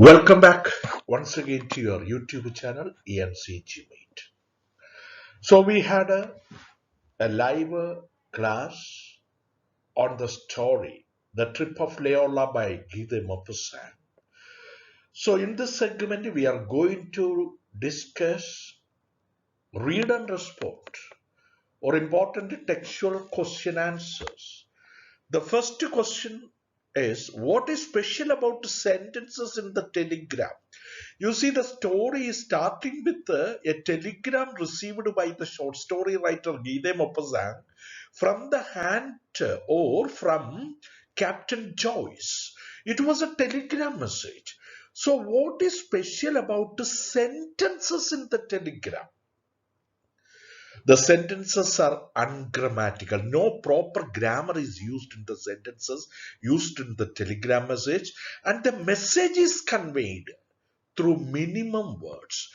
Welcome back once again to your YouTube channel ENCG Mate. So we had a live class on the story The Trip of Leola by Guy de Maupassant. So in this segment we are going to discuss read and respond or important textual question answers. The first question is, what is special about the sentences in the telegram? You see, the story is starting with a telegram received by the short story writer Guy de Maupassant from the hand or from Captain Joyce. It was a telegram message. So what is special about the sentences in the telegram? The sentences are ungrammatical. No proper grammar is used in the sentences used in the telegram message, and the message is conveyed through minimum words.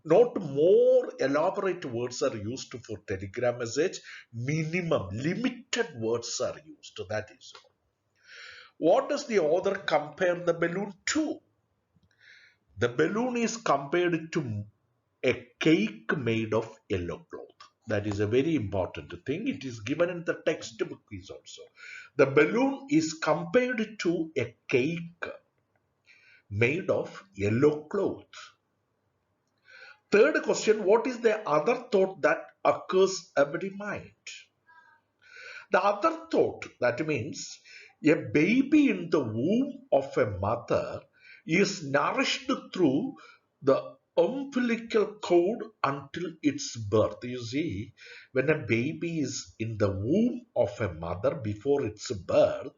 Not more elaborate words are used for telegram message. Minimum, limited words are used. That is all. What does the author compare the balloon to? The balloon is compared to a cake made of yellow cloth. That is a very important thing. It is given in the textbook is also. The balloon is compared to a cake made of yellow cloth. Third question, what is the other thought that occurs every mind? The other thought, that means a baby in the womb of a mother is nourished through the umbilical cord until its birth. You see, when a baby is in the womb of a mother before its birth,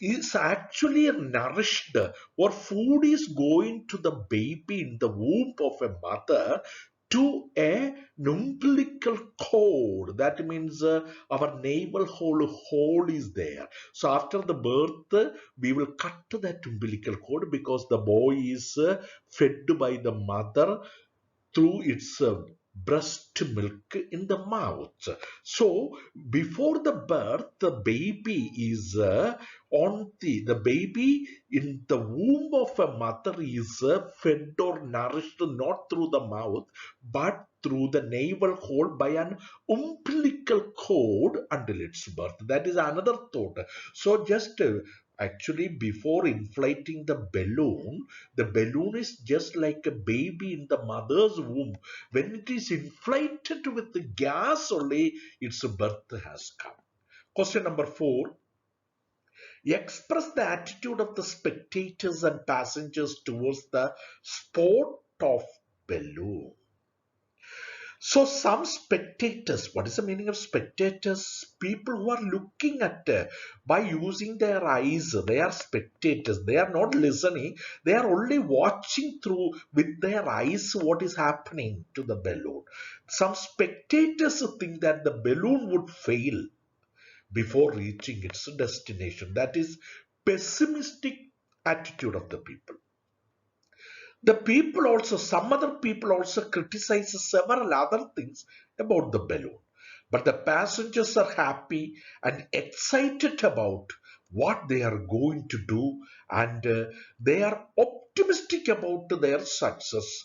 is actually nourished, or food is going to the baby in the womb of a mother to a umbilical cord. That means our navel hole is there. So after the birth, we will cut that umbilical cord because the boy is fed by the mother through its breast milk in the mouth. So before the birth, the baby is the baby in the womb of a mother is fed or nourished not through the mouth but through the navel hole by an umbilical cord until its birth. That is another thought. So just actually before inflating the balloon is just like a baby in the mother's womb. When it is inflated with the gas only, its birth has come. Question number 4. Express the attitude of the spectators and passengers towards the sport of balloon. So some spectators, what is the meaning of spectators? People who are looking at by using their eyes, they are spectators. They are not listening. They are only watching through with their eyes what is happening to the balloon. Some spectators think that the balloon would fail before reaching its destination. That is pessimistic attitude of the people. The people also, some other people also criticize several other things about the balloon. But the passengers are happy and excited about what they are going to do, and they are optimistic about their success.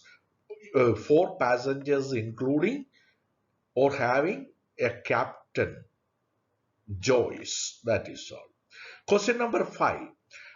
4 passengers including or having a captain, Joyce. That is all. Question number 5.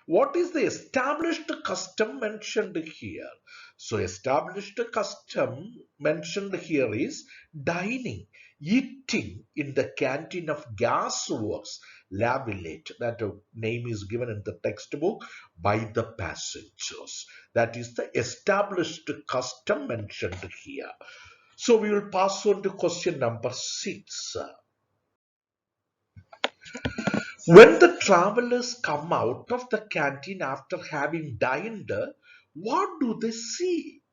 What is the established custom mentioned here? So established custom mentioned here is dining, eating in the canteen of Gasworks La Villette. That name is given in the textbook by the passengers. That is the established custom mentioned here. So we will pass on to question number 6. When the travelers come out of the canteen after having dined, what do they see?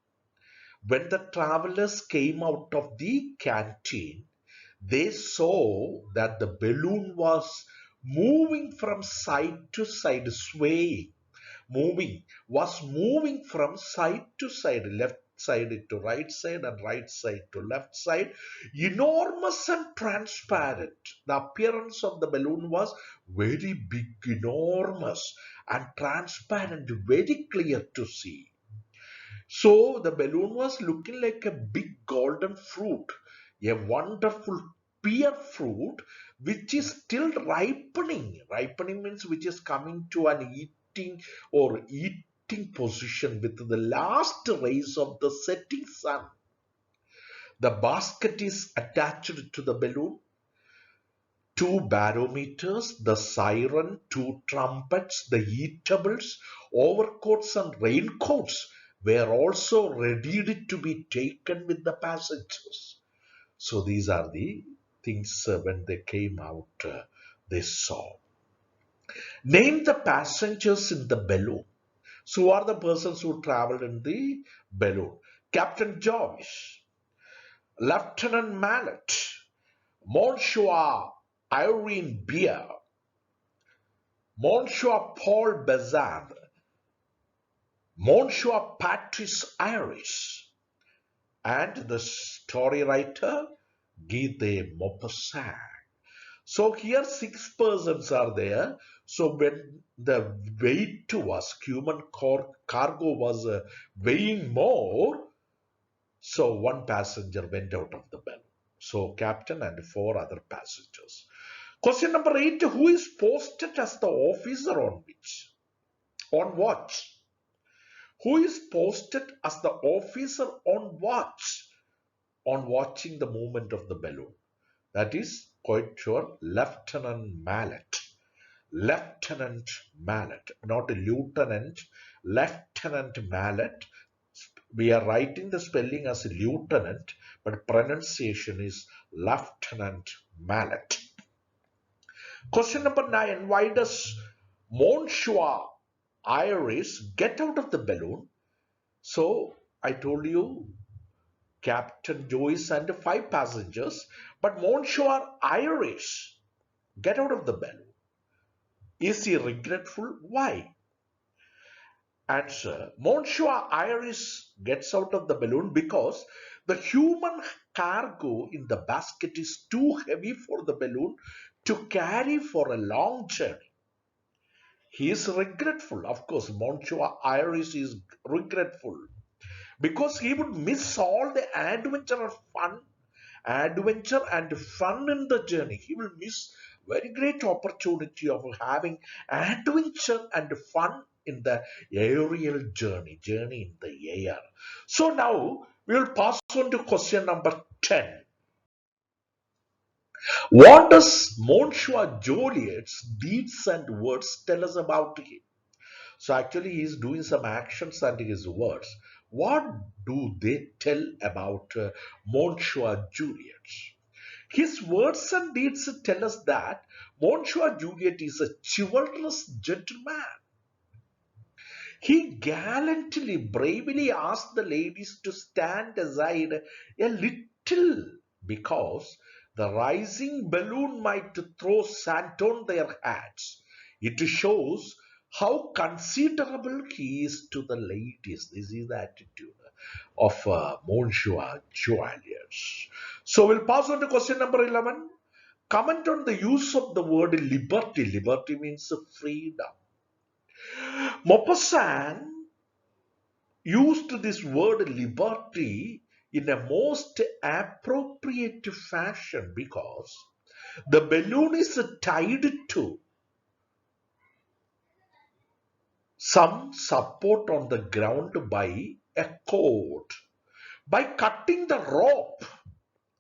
When the travelers came out of the canteen, they saw that the balloon was moving from side to side, swaying, moving from side to side, left side to right side and right side to left side. Enormous and transparent. The appearance of the balloon was very big, enormous and transparent, very clear to see. So the balloon was looking like a big golden fruit, a wonderful pear fruit which is still ripening. Ripening means which is coming to an eating position with the last rays of the setting sun. The basket is attached to the balloon. Two barometers, the siren, two trumpets, the eatables, overcoats and raincoats were also ready to be taken with the passengers. So these are the things when they came out, they saw. Name the passengers in the balloon. So who are the persons who traveled in the balloon? Captain Joyce, Lieutenant Mallet, Monsieur Irene Beer, Monsieur Paul Bazin, Monsieur Patrice Iris, and the story writer Guy de Maupassant. So here 6 persons are there. So when the weight was, human cargo was weighing more, so one passenger went out of the balloon. So captain and 4 other passengers. Question number 8. Who is posted as the officer on which? On watch. Who is posted as the officer on watch? On watching the movement of the balloon. That is quite sure Lieutenant Mallet. Lieutenant Mallet, not a lieutenant. Lieutenant Mallet. We are writing the spelling as lieutenant, but pronunciation is Lieutenant Mallet. Question number 9. Why does Monsieur Iris get out of the balloon? So I told you Captain Joyce and 5 passengers, but Monsieur Iris get out of the balloon. Is he regretful? Why? Answer. Monsieur Iris gets out of the balloon because the human cargo in the basket is too heavy for the balloon to carry for a long journey. He is regretful. Of course, Monsieur Iris is regretful because he would miss all the adventure and fun in the journey. He will miss very great opportunity of having adventure and fun in the aerial journey in the air. So now we will pass on to question number 10. What does Monsieur Joliet's deeds and words tell us about him? So actually he is doing some actions and his words. What do they tell about Monsieur Juliet? His words and deeds tell us that Monsieur Juliet is a chivalrous gentleman. He gallantly, bravely asked the ladies to stand aside a little because the rising balloon might throw sand on their hats. It shows how considerable he is to the ladies. This is the attitude of Monsieur Juliet. So we'll pass on to question number 11. Comment on the use of the word liberty. Liberty means freedom. Maupassant used this word liberty in a most appropriate fashion because the balloon is tied to some support on the ground by a cord. By cutting the rope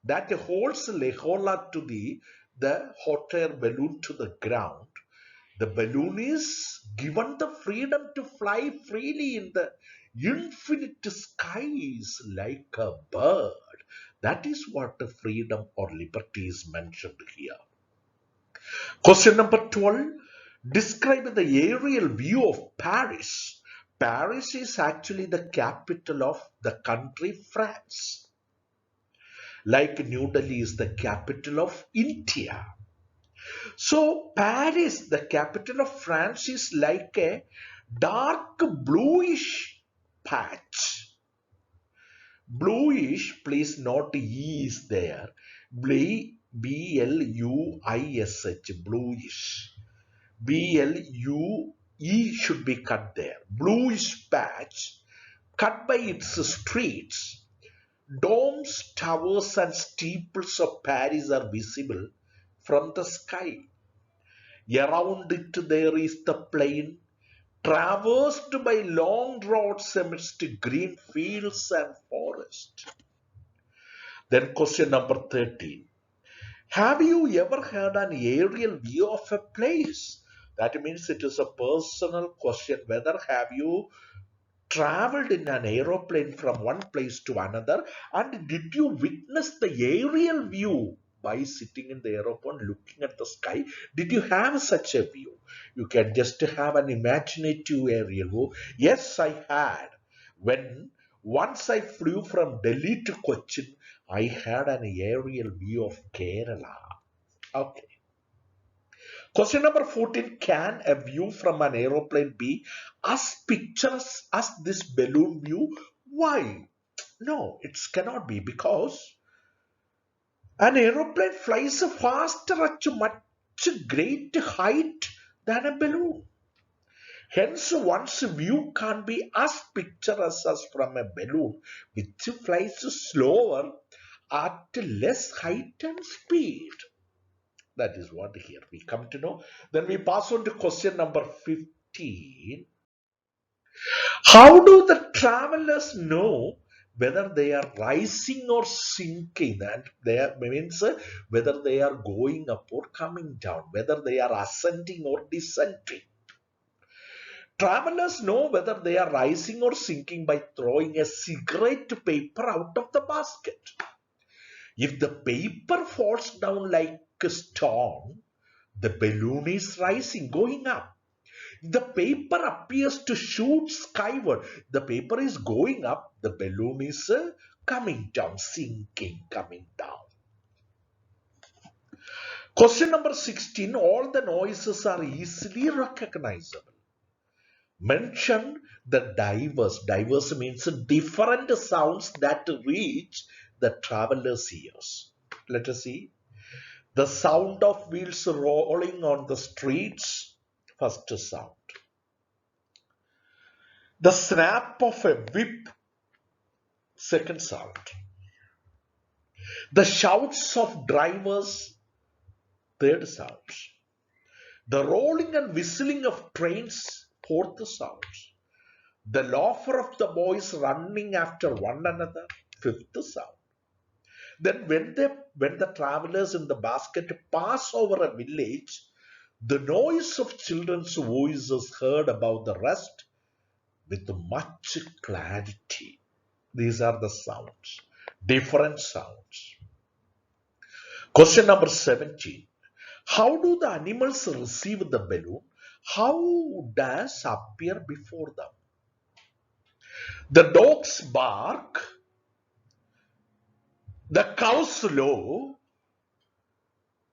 that holds the Horla to the hot air balloon to the ground, the balloon is given the freedom to fly freely in the infinite skies like a bird. That is what the freedom or liberty is mentioned here. Question number 12. Describe the aerial view of Paris. Paris is actually the capital of the country France. Like New Delhi is the capital of India. So Paris, the capital of France, is like a dark bluish patch. Bluish, please note E is there. B-L-U-I-S-H, bluish. B-L-U-E should be cut there. Bluish patch, cut by its streets. Domes, towers and steeples of Paris are visible from the sky. Around it there is the plain, traversed by long roads amidst green fields and forest. Then question number 13. Have you ever had an aerial view of a place? That means it is a personal question. Whether have you traveled in an aeroplane from one place to another, and did you witness the aerial view by sitting in the aeroplane looking at the sky? Did you have such a view? You can just have an imaginative aerial view. Yes, I had. When once I flew from Delhi to Cochin, I had an aerial view of Kerala. Okay. Question number 14. Can a view from an aeroplane be as picturesque as this balloon view? Why? No, it cannot be, because an aeroplane flies faster at much greater height than a balloon. Hence, one's view can't be as picturesque as from a balloon, which flies slower at less height and speed. That is what here we come to know. Then we pass on to question number 15. How do the travelers know whether they are rising or sinking? And that means whether they are going up or coming down, whether they are ascending or descending. Travelers know whether they are rising or sinking by throwing a cigarette paper out of the basket. If the paper falls down like a stone, the balloon is rising, going up. The paper appears to shoot skyward. The paper is going up. The balloon is coming down, sinking, coming down. Question number 16. All the noises are easily recognizable. Mention the diverse. Diverse means different sounds that reach the traveler's ears. Let us see. The sound of wheels rolling on the streets, first sound. The snap of a whip, second sound. The shouts of drivers, third sound. The rolling and whistling of trains, fourth sound. The laughter of the boys running after one another, fifth sound. Then when the travelers in the basket pass over a village, the noise of children's voices heard above the rest with much clarity. These are the sounds, different sounds. Question number 17. How do the animals receive the balloon? How does appear before them? The dogs bark, the cows low,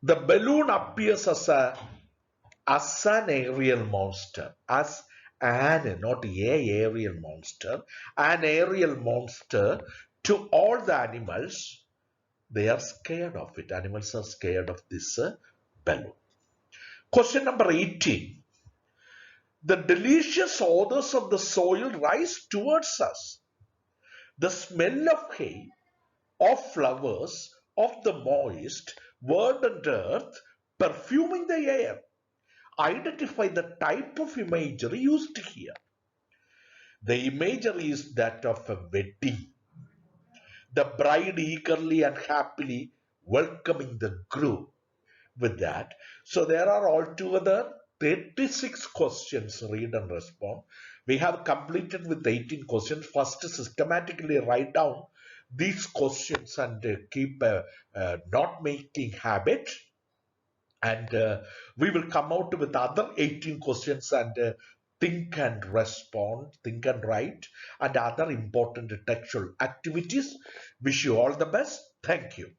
the balloon appears as an aerial monster, as an, not a aerial monster, an aerial monster to all the animals. They are scared of it. Animals are scared of this balloon. Question number 18. The delicious odors of the soil rise towards us. The smell of hay, of flowers, of the moist, verdant earth, perfuming the air. Identify the type of imagery used here. The imagery is that of a wedding. The bride eagerly and happily welcoming the groom. With that, so there are altogether 36 questions, read and respond. We have completed with 18 questions. First, systematically write down these questions and keep a note making habit. And we will come out with other 18 questions and think and respond, think and write, and other important textual activities. Wish you all the best. Thank you.